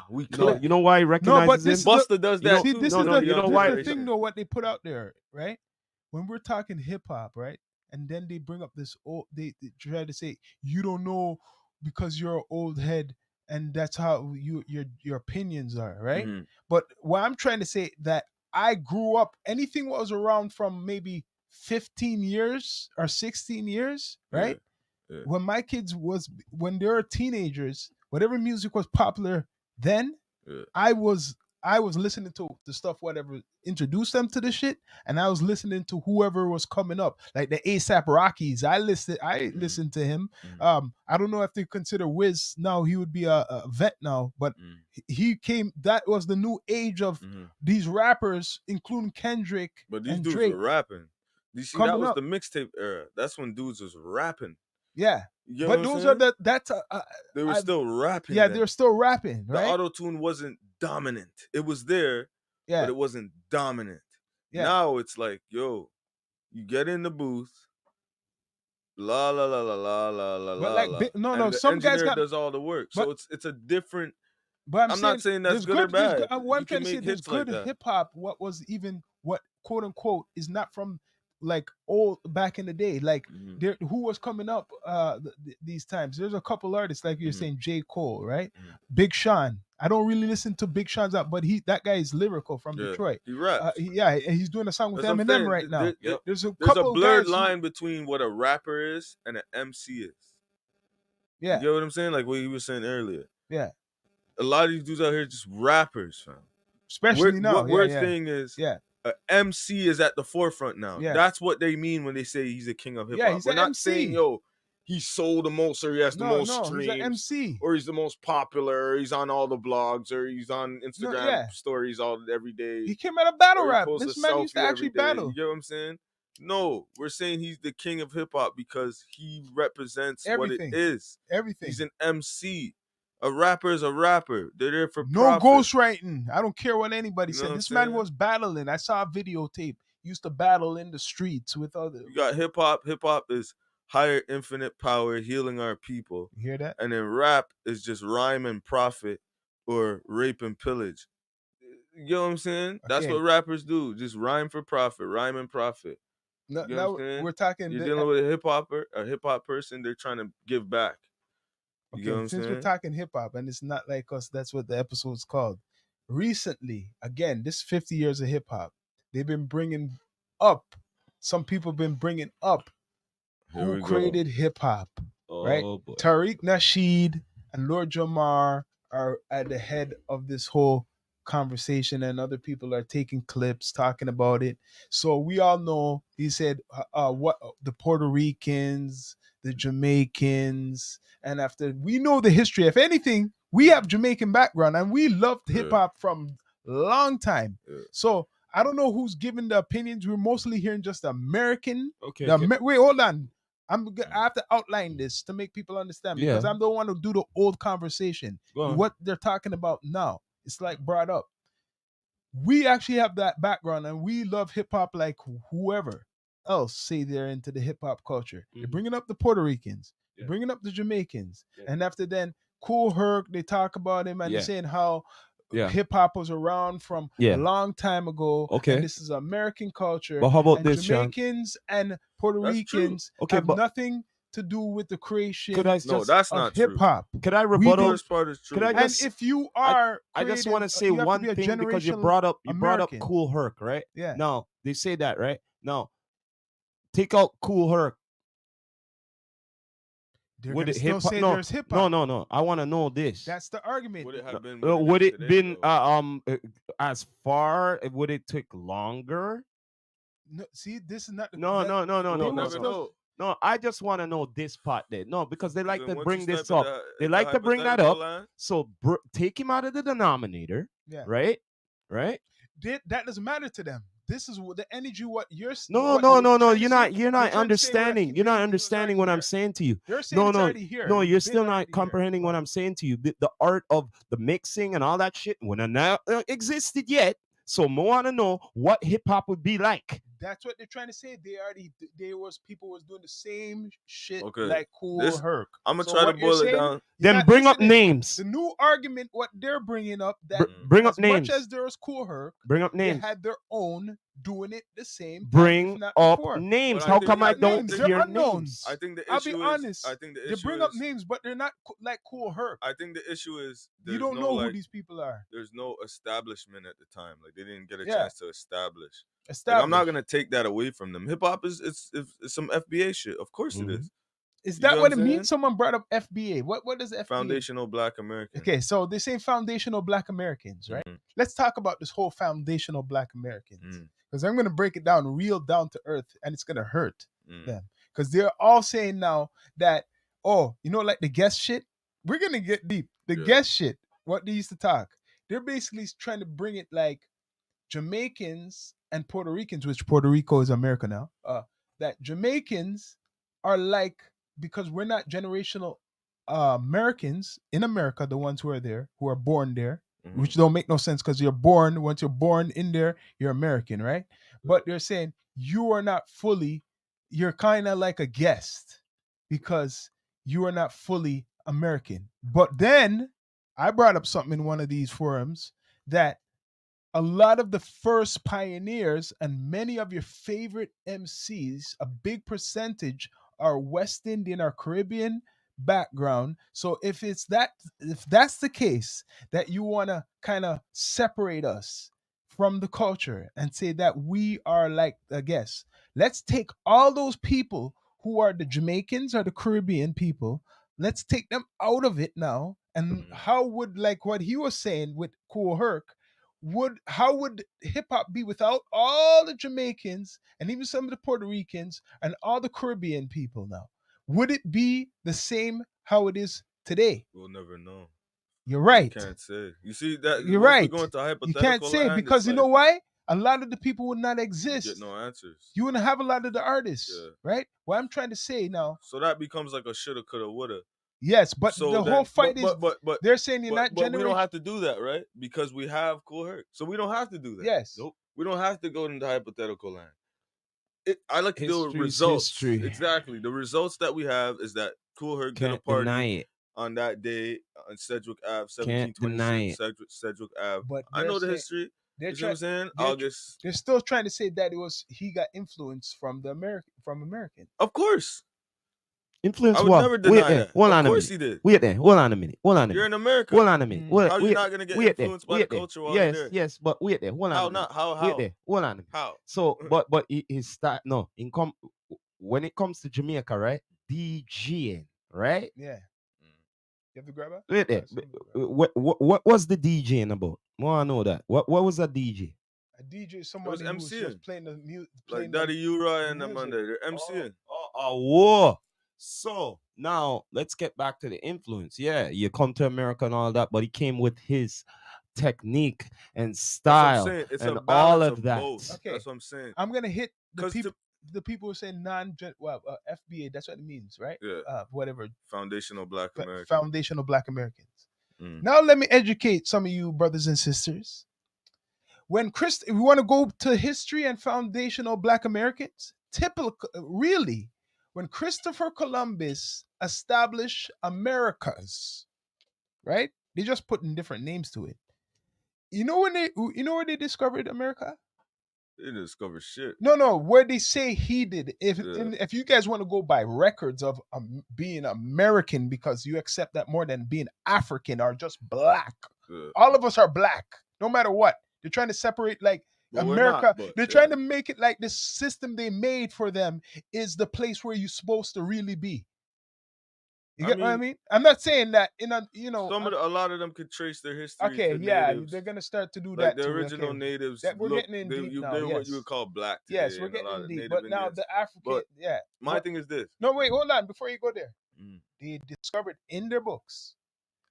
we No, click. you know why he recognizes this him? is Busta does You know- that See, too. this no, is no, the you know this why- is the thing though. What they put out there, right? When we're talking hip hop, right, and then they bring up this old. They try to say you don't know because you're an old head, and that's how your opinions are, right? Mhm. But what I'm trying to say that I grew up. Anything that was around from maybe 15 years or 16 years, right? Yeah. When my kids when they were teenagers, whatever music was popular then, Yeah. I was listening to the stuff whatever introduced them to the shit, and I was listening to whoever was coming up, like the ASAP Rockies. I listened to him. Mhm. I don't know if they consider Wiz now. He would be a vet now, but he came. That was the new age of these rappers, including Kendrick But these and dudes Drake. were rapping. You see, Coming that was up. the mixtape era. That's when dudes was rapping. Yeah, You know but what I'm those saying? are that's They were still rapping. yeah, then. they're still rapping, The right? auto-tune wasn't dominant. It was there, Yeah, but it wasn't dominant. Yeah. Now it's like, yo, you get in the booth, la la la la la la la But la. like, la, no, and the some guys engineer got. does all the work. So but- it's a different. But I'm not saying that's there's good or there's bad. what I'm You trying can to say, make there's hits like good that. hip hop. What was even what quote unquote is not from like old back in the day. Like Mhm. there, who was coming up these times? There's a couple artists like you're Mhm. saying, J. Cole, right? Mhm. Big Sean. I don't really listen to Big Sean's out, but that guy is lyrical from Yeah, Detroit. He raps. And he's doing a song with That's what I'm Eminem saying. right now. There- There's a There's a couple blurred guys line between what a rapper is and an MC is. Yeah, You get what I'm saying? Like what you were saying earlier. yeah. A lot of these dudes out here are just rappers, fam. Especially now. What Yeah, we're yeah. saying is Yeah. a MC is at the forefront now. Yeah. That's what they mean when they say he's a king of hip hop. Yeah, he's We're an not MC. saying, yo, he sold the most or he has the most He's streams an MC. or he's the most popular or he's on all the blogs or he's on Instagram yeah. stories every day. He came out of battle or he rap. posts This a man used to selfie every actually day. battle. You get what I'm saying? No, we're saying he's the king of hip hop because he represents Everything. what it is. Everything. He's an MC. A rapper is a rapper. They're there for No profit. ghostwriting. I don't care what anybody You know said. what This I'm man saying? was battling. I saw a videotape. He used to battle in the streets with other. You got hip hop. Hip hop is higher infinite power, healing our people. You hear that? And then rap is just rhyme and profit or rape and pillage. You know what I'm saying? That's Okay. what rappers do. Just rhyme for profit, rhyme and profit. No, You know now what I'm saying? we're talking. You're dealing with a hip hop person, they're trying to give back. You know what Okay, I'm since saying? we're talking hip hop, and it's not like us, that's what the episode's called. Recently, again, this 50 years of hip hop, they've been bringing up. Some people have been bringing up Here we who go. created hip hop. Right? Oh boy. Tariq Nasheed and Lord Jamar are at the head of this whole conversation, and other people are taking clips talking about it. So we all know he said what the Puerto Ricans, the Jamaicans, and after we know the history. If anything, we have Jamaican background and we loved hip hop from long time. Yeah. So I don't know who's giving the opinions. We're mostly hearing just American. Okay. Wait, hold on. I have to outline this to make people understand because I don't want to do the old conversation. What they're talking about now, it's like brought up. We actually have that background and we love hip hop like whoever else say they're into the hip hop culture. They're bringing up the Puerto Ricans, they're bringing up the Jamaicans, and after then, Kool Herc, they talk about him and they're saying how hip hop was around from a long time ago. Okay, and this is American culture. But how about and this, Jamaicans and Puerto Ricans have nothing to do with the creation of hip hop. Could I rebuttal? Part is true. And if you are, I just want to say one thing because you brought up Kool Herc, right? Yeah. Now they say that, right? Now take out Kool Herc. Would it still say there's hip hop? No. I want to know this. That's the argument. Would it have been? Would it been as far? Would it take longer? No, see, this is not. No. No, I just want to know this part there. No, because they like to bring this up. They like to bring that up. So take him out of the denominator. Yeah. Right? That doesn't matter to them. This is the energy. What you're No. You're not understanding. You're not understanding what I'm saying to you. No. You're still not comprehending what I'm saying to you. The art of the mixing and all that shit when it not existed yet. So I want to know what hip hop would be like. That's what they're trying to say. People was doing the same shit like Kool Herc. I'm gonna try to boil it down. Then bring up names. The new argument, what they're bringing up, that bring up names. Much as there was Kool Herc, bring up names. They had their own doing it the same. Bring up names. How come I don't hear names? I think the issue I'll be honest. I think the issue they bring up names, but they're not like Kool Herc. I think the issue is you don't know who these people are. There's no establishment at the time. Like they didn't get a chance to establish. Like, I'm not gonna take that away from them. Hip hop is it's some FBA shit. Of course it is. Is that what it means? Someone brought up FBA. What does FBA? Foundational Black Americans. Okay, so they say foundational Black Americans, right? Let's talk about this whole foundational Black Americans. Because I'm gonna break it down real down to earth, and it's gonna hurt them. Because they're all saying now that, like the guest shit, we're gonna get deep. The guest shit, what they used to talk. They're basically trying to bring it like Jamaicans and Puerto Ricans, which Puerto Rico is America now, that Jamaicans are like, because we're not generational Americans in America, the ones who are there, who are born there, which don't make no sense because once you're born in there, you're American, right? But they're saying you are not fully, you're kind of like a guest because you are not fully American. But then I brought up something in one of these forums that a lot of the first pioneers and many of your favorite MCs, a big percentage are West Indian or Caribbean background. So if that's the case, that you want to kind of separate us from the culture and say that we are like, I guess, let's take all those people who are the Jamaicans or the Caribbean people, let's take them out of it now. And how would, like what he was saying with Kool Herc, how would hip hop be without all the Jamaicans and even some of the Puerto Ricans and all the Caribbean people now? Would it be the same how it is today? We'll never know. You're right. You can't say. You see that? You're right. Going to you can't say because you know why? A lot of the people would not exist. You get no answers. You wouldn't have a lot of the artists, right? What I'm trying to say now. So that becomes like a shoulda, coulda, woulda. Yes, but the whole fight is. But they're saying you're not generating. We don't have to do that, right? Because we have Kool Herc, so we don't have to do that. Yes. Nope. We don't have to go into hypothetical land. I like to deal with results. Exactly. The results that we have is that Kool Herc did a party on that day on Sedgwick Ave, 1726 Sedgwick Ave. But I know the history. You know what I'm saying? August. They're still trying to say that he got influence from American. Of course. Influence I would what? never deny that. Of course he did. Wait there. Hold on a minute. You're in America. Hold on a minute. How are you not going to get influenced by the culture while you're there? Yes, but wait there. Hold on. How not? How? Wait there. Hold on a minute. How? So, but his start, when it comes to Jamaica, right? DJing, right? Yeah. You have to grab it? Wait there. What was the DJing about? I know that. What was a DJ? A DJ is somebody who was just playing the music. Like Daddy Ura and them under. They're MCing. Whoa. So now let's get back to the influence. Yeah, you come to America and all that, but he came with his technique and style it's and a all of that. Both. Okay. That's what I'm saying. I'm gonna hit the people. the people who say FBA, that's what it means, right? Yeah. Whatever. Foundational Black Americans. Foundational Black Americans. Now let me educate some of you brothers and sisters. If we want to go to history and foundational Black Americans, really, when Christopher Columbus established Americas, right? They just putting different names to it. You know where they discovered America? They didn't discover shit. No, where they say he did. If you guys want to go by records of being American, because you accept that more than being African or just black. All of us are black, no matter what. They're trying to separate like America. They're trying to make it like this system they made for them is the place where you're supposed to really be. You get what I mean? I'm not saying that a lot of them could trace their history. Okay, to yeah, natives. they're gonna start to do like that. The original natives. We're getting in deep now. They're yes. what you would call black today. Yes, we're getting in deep. But now Indians. the African, My thing is this. No, wait, hold on. Before you go there, they discovered in their books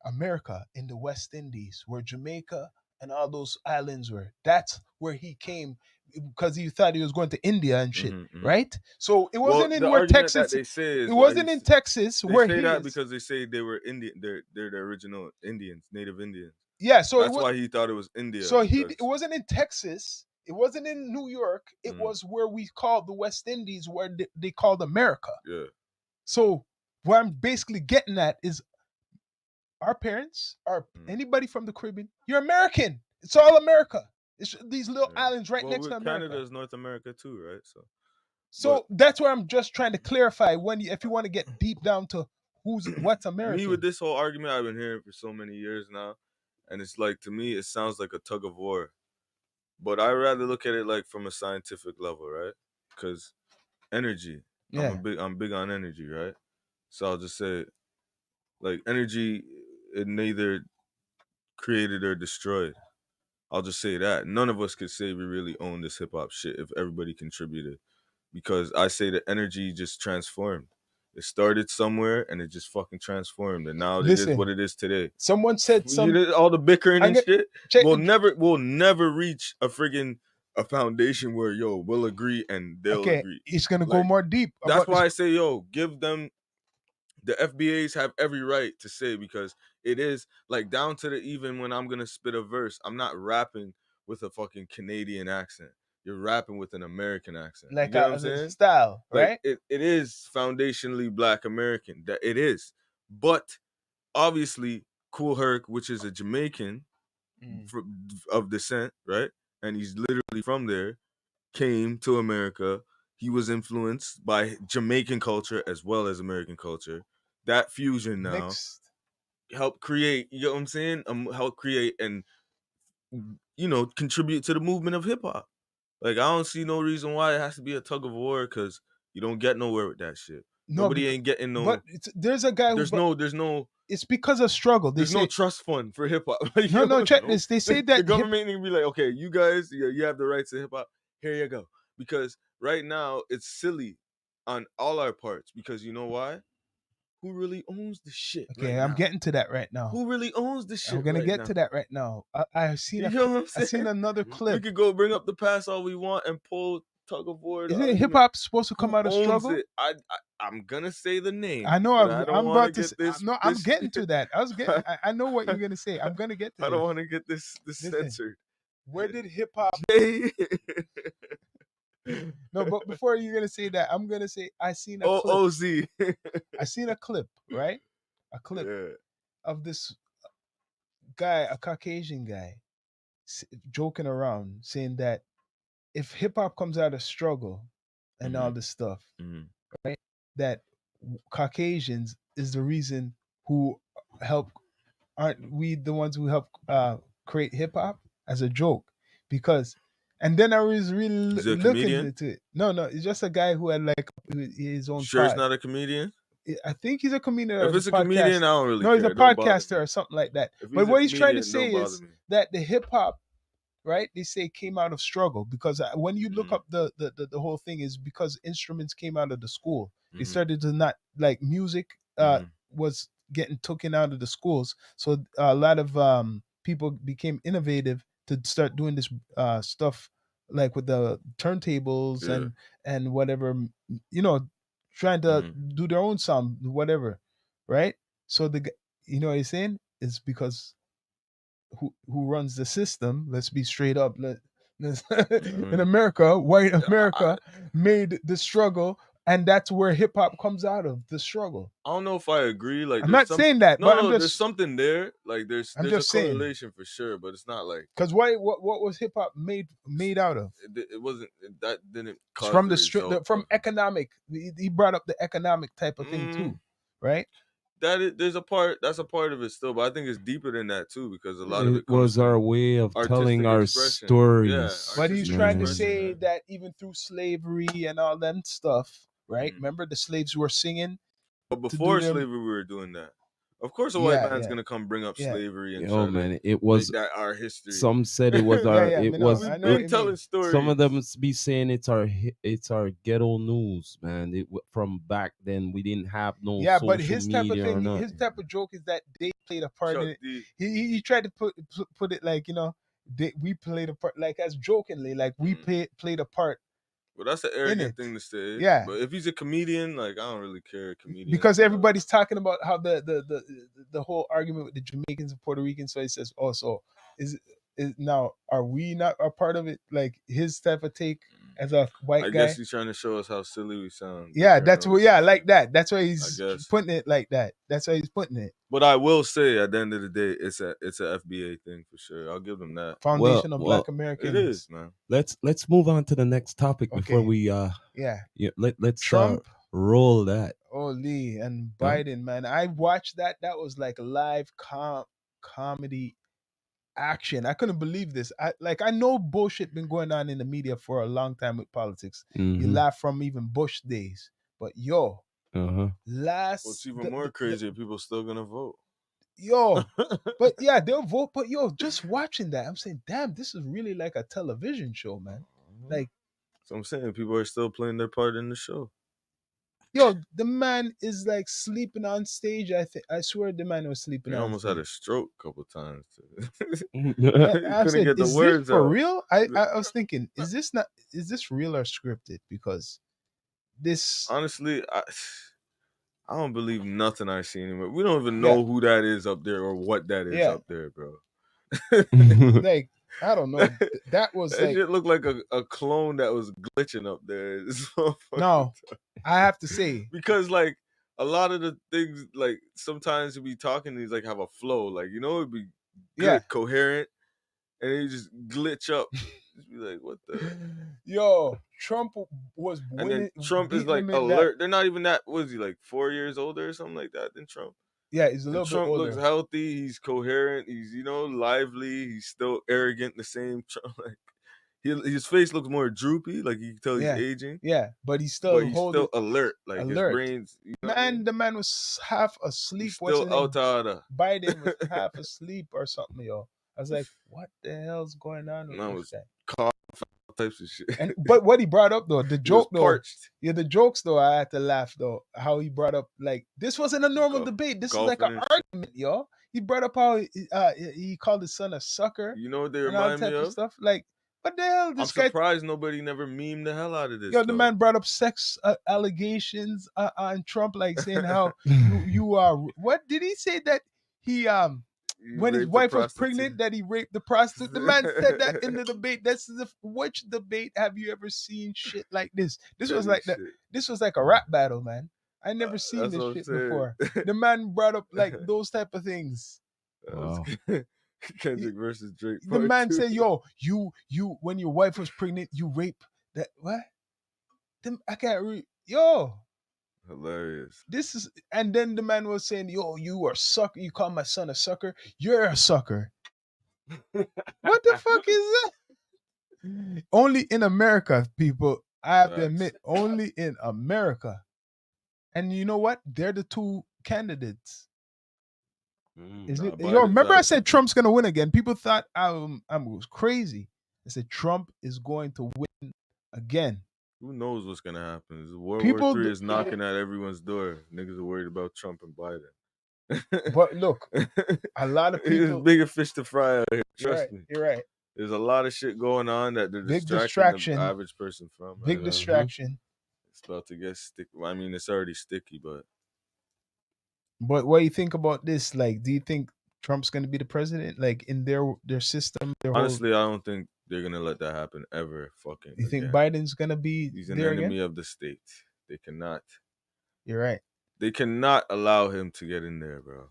America in the West Indies, where Jamaica and all those islands were. That's where he came. Because he thought he was going to India and shit, right? So it wasn't in where Texas. It wasn't in Texas where he is. They say that because they say they were Indian. They're the original Indians, native Indians. Yeah, so that's why he thought it was India. So it wasn't in Texas. It wasn't in New York. It was where we called the West Indies, where they called America. Yeah. So what I'm basically getting at is our parents, or anybody from the Caribbean, you're American. It's all America. It's these little islands right next to America. Canada is North America too, right? So that's where I'm just trying to clarify if you want to get deep down to what's American. Me with this whole argument I've been hearing for so many years now, and it's like, to me it sounds like a tug of war. But I rather look at it like from a scientific level, right? Because energy. Yeah. I'm big on energy, right? So I'll just say, like, energy, it neither created or destroyed. I'll just say that. None of us could say we really own this hip-hop shit if everybody contributed. Because I say the energy just transformed. It started somewhere and it just fucking transformed. And now it is what it is today. Someone said all the bickering and shit. We'll never reach a foundation where, we'll agree and they'll agree. It's going to go more deep. That's why I say, give them... The FBAs have every right to say, because it is like down to even when I'm going to spit a verse, I'm not rapping with a fucking Canadian accent. You're rapping with an American accent. Like you know what I'm saying? Style, right? It is foundationally Black American. That it is. But obviously, Kool Herc, which is a Jamaican of descent, right? And he's literally from there, came to America. He was influenced by Jamaican culture as well as American culture. That fusion now helped create, you know what I'm saying? Help create and, contribute to the movement of hip hop. Like, I don't see no reason why it has to be a tug of war, because you don't get nowhere with that shit. Nobody ain't getting no. But there's a guy. There's no. It's because of struggle. There's no trust fund for hip hop. No, check this. They say that the government need to be like, okay, you guys, you have the rights to hip hop. Here you go. Because right now it's silly on all our parts, because you know why? Who really owns the shit? Okay, I'm getting to that right now. Who really owns the shit? I'm gonna get to that right now. I've seen another clip. We could go bring up the past all we want and pull tug of war. Isn't hip hop supposed to come out of struggle? It? I'm gonna say the name. I know. I'm about to. I'm getting to that. I know what you're gonna say. I'm gonna get to. I don't want to get this censored. Where did hip hop? No, but before you're gonna say that, I'm gonna say I seen a clip. OZ. I seen a clip, right? A clip of this guy, a Caucasian guy, joking around, saying that if hip hop comes out of struggle and all this stuff, right, that Caucasians is the reason who aren't we the ones who help create hip hop, as a joke, because. And then I was really looking into it. No, it's just a guy who had like his own. Sure, it's not a comedian. I think he's a comedian. If it's a comedian, I don't really. No, he's a podcaster or something like that. But what he's trying to say is that the hip hop, right? They say came out of struggle, because when you look up the whole thing is because instruments came out of the school. They started to not like music was getting taken out of the schools, so a lot of people became innovative to start doing this stuff like with the turntables and whatever, you know, trying to do their own sound, whatever, right? So you know what he's saying? It's because who runs the system? Let's be straight up. In America, white America made the struggle, and that's where hip hop comes out of, the struggle. I don't know if I agree. Like, I'm not saying that, but I'm just, there's something there. Like, there's a correlation for sure, but it's not like, because what was hip hop made out of? It wasn't, that didn't cause from from economic. He brought up the economic type of thing too, right? That's a part of it still, but I think it's deeper than that too, because a lot of it was our way of telling our stories. Yeah, but he's trying to say that even through slavery and all that stuff, right? Remember the slaves were singing. But before slavery, we were doing that. Of course, a white man's gonna come bring up slavery and it was that our history. Some said it was our. We've been telling stories. Some of them be saying it's our ghetto news, man. From back then, we didn't have no. Yeah, social but his type of thing, media his type of joke is that they played a part in it. He tried to put it like, you know, we played a part, like, as jokingly, like we played a part. Well, that's an arrogant thing to say. Yeah. But if he's a comedian, like, I don't really care. Comedian. Because everybody's talking about how the whole argument with the Jamaicans and Puerto Ricans. So he says, oh, so is now, are we not a part of it? Like his type of take as a white guy. I guess he's trying to show us how silly we sound. Yeah, that's what. Yeah, like that. That's why he's putting it like that. That's why he's putting it. But I will say, at the end of the day, it's a FBA thing for sure. I'll give them that. Foundation of Black Americans. It is, man. Let's move on to the next topic before we let's Trump roll that. Oh, Lee and Biden, man. I watched that. That was like live comedy action. I couldn't believe this. I know bullshit been going on in the media for a long time with politics. You laugh from even Bush days, but What's even more crazy? People still gonna vote. But yeah, they'll vote. But just watching that, I'm saying, damn, this is really like a television show, man. Like, so I'm saying, people are still playing their part in the show. The man is like sleeping on stage. I swear the man was sleeping. He on almost stage. had a stroke a couple times. I said, get the words for out. Real? I was thinking, is this real or scripted? Because this, honestly, I don't believe nothing I see anymore. We don't even know who that is up there or what that is up there, bro. Like, I don't know. That was that shit looked like a clone that was glitching up there. No, I have to say, because like a lot of the things, like sometimes he'd be talking, and he's like have a flow, like, you know, it'd be good, coherent, and he just glitch up. Just be like, what the? Trump was winning. And then Trump is like alert. They're not even that. Was he like 4 years older or something like that than Trump? Yeah, he's a little bit older. Trump looks healthy. He's coherent. He's, you know, lively. He's still arrogant. The same Trump. Like his face looks more droopy. Like you can tell he's aging. Yeah, but he's still alert. Like his brains. You know the man was half asleep. He's still out. Biden was half asleep or something, yo. I was like, what the hell's going on with this guy? Cough, types of shit. But what he brought up though, the joke though, the jokes though, I had to laugh though. How he brought up, like, this wasn't a normal debate. This was like an argument, yo. He brought up how he called his son a sucker. You know what they remind me of? Stuff like, what the hell? I'm surprised nobody never memed the hell out of this. The man brought up sex allegations on Trump, like saying how you are. What did he say that he when his wife was pregnant, that he raped the prostitute? The man said that in the debate. Which debate have you ever seen shit like this? This was like that. This was like a rap battle, man. I never seen this shit before. The man brought up like those type of things. Wow. Kendrick versus Drake. The man said, "Yo, you when your wife was pregnant, you rape that what? I can't read. Yo." Hilarious. This is, and then the man was saying, "Yo, you are a sucker. You call my son a sucker. You're a sucker." What the fuck is that? Only in America, people. I have to admit, only in America. And you know what? They're the two candidates. Remember I said Trump's gonna win again. People thought I was crazy. I said Trump is going to win again. Who knows what's gonna happen? World War III is knocking at everyone's door. Niggas are worried about Trump and Biden. But look, a lot of people. There's bigger fish to fry out here. Trust me. You're right. There's a lot of shit going on that they're distracting the average person from. Big distraction. It's about to get sticky. I mean, it's already sticky, but. But what do you think about this? Like, do you think Trump's going to be the president? Like, in their system? Honestly, I don't think they're going to let that happen ever fucking You think again. Biden's going to be He's an enemy of the state. They cannot. You're right. They cannot allow him to get in there, bro.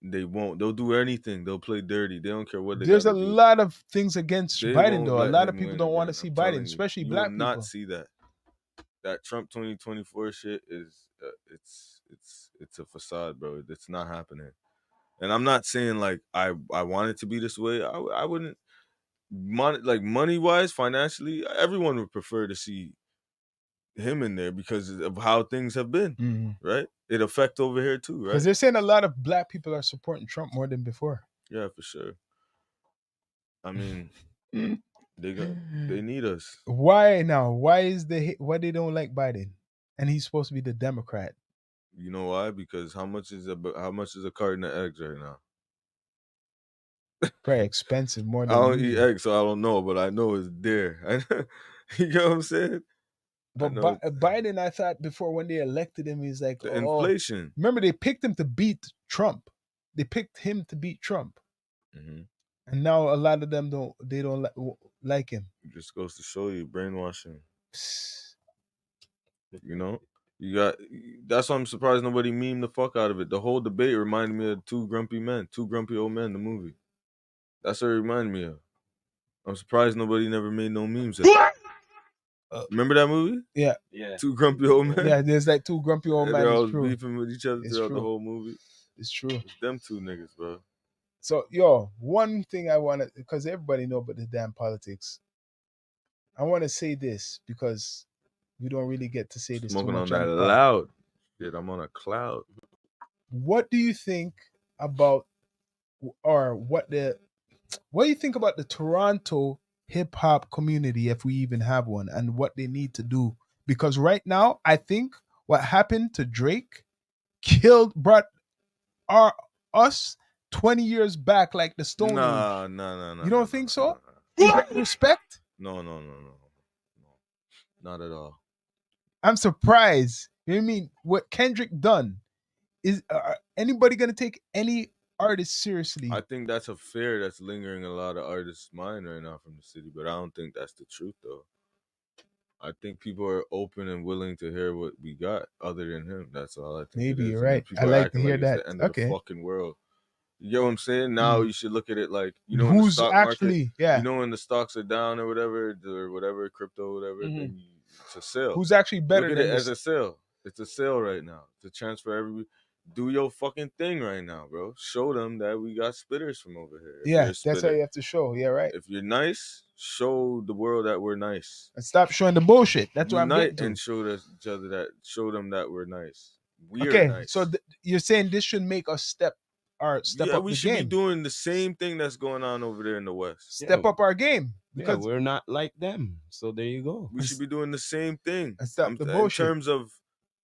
They won't. They'll do anything. They'll play dirty. They don't care what they There's a do. lot of things against Biden, though. A lot of people don't want to see Biden, you, especially you black will people. not see that. That Trump 2024 shit is it's a facade, bro. It's not happening. And I'm not saying like I want it to be this way. I wouldn't money wise, financially, everyone would prefer to see him in there because of how things have been, right? It affects over here too, right? Because they're saying a lot of black people are supporting Trump more than before. Yeah, for sure. I mean, they need us. Why now? Why they don't like Biden? And he's supposed to be the Democrat. You know why? Because how much is a carton of eggs right now? Very expensive, more than I don't eat eggs, so I don't know, but I know it's there. You know what I'm saying? But Biden, I thought before when they elected him, he's like, the inflation. Remember, they picked him to beat Trump. They picked him to beat Trump. Mm-hmm. And now a lot of them don't like him. It just goes to show you brainwashing. You know, that's why I'm surprised nobody memed the fuck out of it. The whole debate reminded me of Two Grumpy Old Men, the movie. That's what it reminded me of. I'm surprised nobody never made no memes of it. Remember that movie? Yeah. Two Grumpy Old Men. Yeah, there's like two grumpy old men. They're always beefing with each other throughout the whole movie. It's true. It's them two niggas, bro. So, yo, one thing I want to, because everybody know about the damn politics, I want to say this because we don't really get to say this Smoking too much on that loud. Shit, I'm on a cloud. What do you think about, or what do you think about the Toronto hip hop community, if we even have one, and what they need to do? Because right now, I think what happened to Drake brought us 20 years back, like the Stone Age. No. You don't think so? Respect? No. Not at all. I'm surprised. You know what I mean? What Kendrick done is anybody gonna take any artist seriously? I think that's a fear that's lingering in a lot of artists' mind right now from the city, but I don't think that's the truth though. I think people are open and willing to hear what we got other than him. That's all I think. Maybe you're right. I like to hear that. It's the end of the fucking world. You get what I'm saying? Now you should look at it like, you know, in who's the stock actually market, you know, when the stocks are down or whatever, crypto, whatever, then it's a sale. Who's actually better look than at it as a sale. It's a sale right now. To transfer everybody. Do your fucking thing right now, bro. Show them that we got spitters from over here. Yeah, that's how you have to show. Yeah, right. If you're nice, show the world that we're nice. And stop showing the bullshit. That's what I'm getting to. And show them that we're nice. We're nice. So you're saying this should make us step up the game. We should be doing the same thing that's going on over there in the West. Step up our game. Because we're not like them. So there you go. We should be doing the same thing. And stop the bullshit. In terms of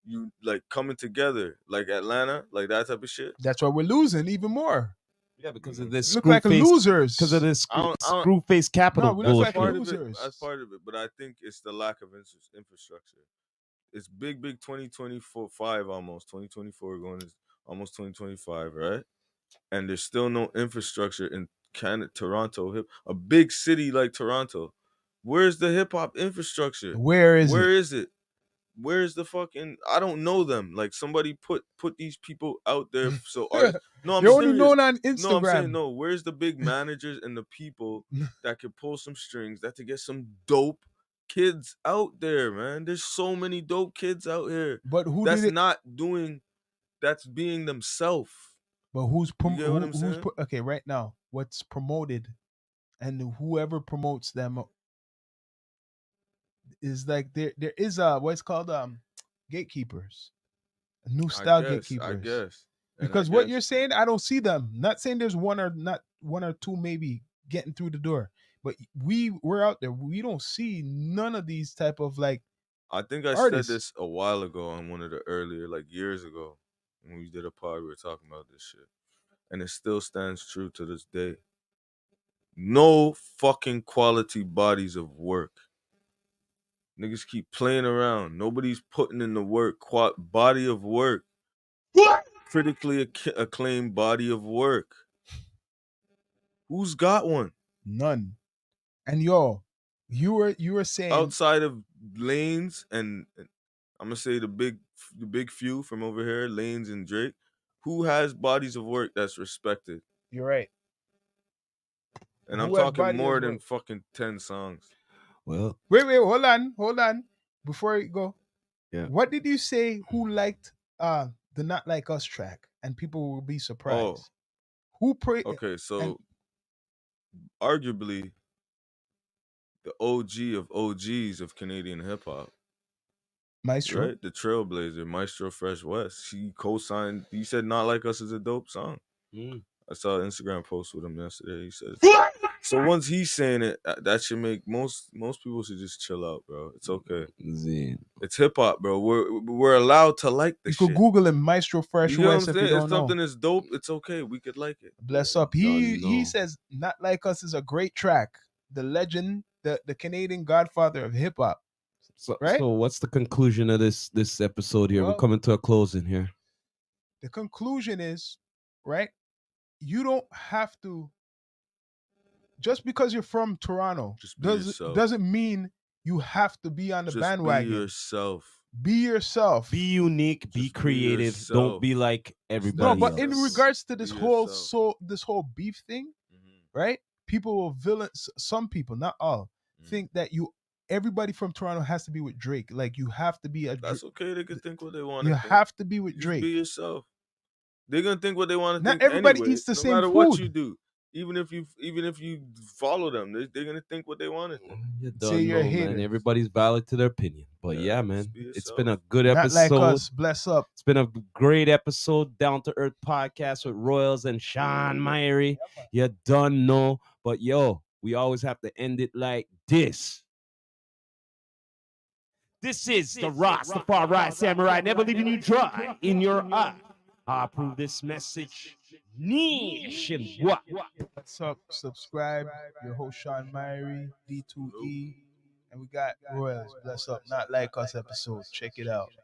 you like coming together, like Atlanta, like that type of shit. That's why we're losing even more. Yeah, because of this look like losers. Because of this screw face capital we bullshit. look like losers. That's part of it, but I think it's the lack of infrastructure. It's big 2025 almost 2024 going to almost 2025, right? And there's still no infrastructure in Canada, Toronto, a big city like Toronto. Where's the hip hop infrastructure? Where is it? Where's the fucking? I don't know them. Like somebody put these people out there. So artists, no, I'm You're serious. only known on Instagram. No, I'm saying no. Where's the big managers and the people that could pull some strings that to get some dope kids out there, man? There's so many dope kids out here. But who that's not doing? That's being themselves. But who's okay? Right now, what's promoted, and whoever promotes them is like there is what's called gatekeepers, new style gatekeepers. I guess because what you're saying, I don't see them. Not saying there's one or two maybe getting through the door, but we're out there. We don't see none of these type of like. I think I artists. said this a while ago on one of the earlier, like years ago, when we did a pod. We were talking about this shit, and it still stands true to this day. No fucking quality bodies of work. Niggas keep playing around. Nobody's putting in the work. Body of work. Critically acclaimed body of work. Who's got one? None. And yo, you were saying outside of Lanes and I'm gonna say the big few from over here, Lanes and Drake, who has bodies of work that's respected? You're right. And I'm talking more than fucking 10 songs. Well, wait, hold on. Before you go, yeah. What did you say? Who liked the Not Like Us track? And people will be surprised. Who Okay, so arguably the OG of OGs of Canadian hip hop. Maestro, right? The Trailblazer, Maestro Fresh West. He co-signed. He said "Not Like Us" is a dope song. I saw an Instagram post with him yesterday. He said, so once he's saying it, that should make most people should just chill out, bro. It's okay. It's hip hop, bro. We're allowed to like the shit. You could Google him, Maestro Fresh West. If you don't know, if something is dope, it's okay. We could like it. Bless up. He says "Not Like Us" is a great track. The legend, the Canadian godfather of hip hop. Right? So what's the conclusion of this episode here? We're coming to a closing here. The conclusion is, right? You don't have to, just because you're from Toronto, doesn't mean you have to be on the bandwagon. Be yourself. Be yourself. Be unique. Be creative. Don't be like everybody. No, but in regards to this whole beef thing, right? People will some people, not all, think that everybody from Toronto has to be with Drake. Like you have to be That's okay. They can think what they want. You have to be with Drake. Be yourself. They're gonna think what they want to think. Not everybody anyway, eats the same no matter food. what you do. Even if you follow them, they're gonna think what they want to think. Say you're a hater. Man. Everybody's valid to their opinion. But yeah, man, it's been a good episode. Not like us. Bless up. It's been a great episode. Down to Earth podcast with Royals and Sean Myrie. You don't know, but yo, we always have to end it like this. This is the Rastafari Samurai, never leaving you dry in your eye. I approve this message nationwide. What's up? Subscribe. Your host Sean Myrie, D2E, and we got Royals. Bless up. Not Like Us episode. Check it out.